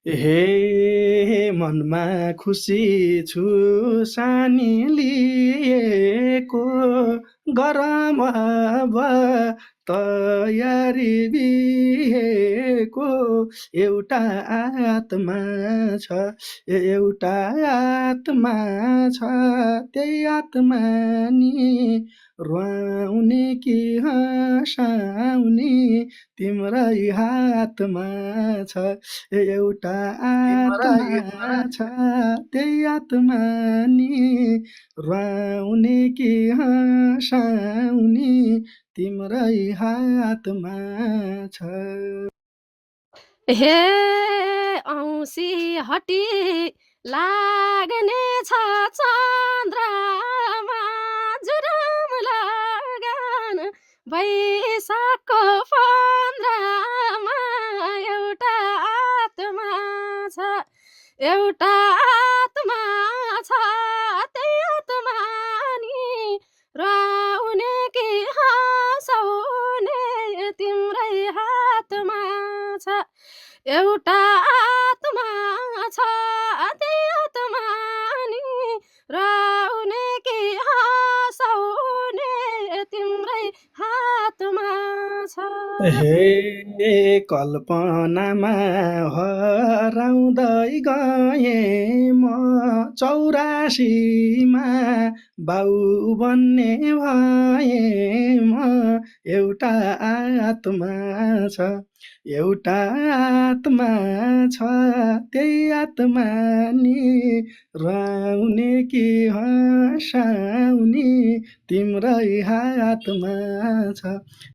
हे मनमा खुसी छु सानी लिएको गरम अब तयारी बिहेको एउटा आत्मा छ एउटा आत्मा छ त्यही आत्मा नि रुवाउने कि हँसाउने तिम्रै हातमा छ एउटा आत्मा छ त्यही आत्मा नि रुवाउने कि हँसाउने तिम्रै हातमा छ। हे औँसी हटी लाग्ने छ चन्द्रमा जुरुम लगन वैशाखको 15मा एउटा आत्मा छ एउटा आत्मा छ त्यही आत्मा नि रुवाउने कि हँसाउने तिम्रै हातमा छ एउटा आत्मा छ त्यही आत्मा नि रुवाउने कि हँसाउने तिम्रै हातमा छ। हे कल्पनामा हराउँदै गएँ म 84मा बाउ बन्ने भएँ म एउटा आत्मा छ एउटा आत्मा छ त्यही आत्मा नि रुवाउने कि हँसाउने तिम्रै हातमा छ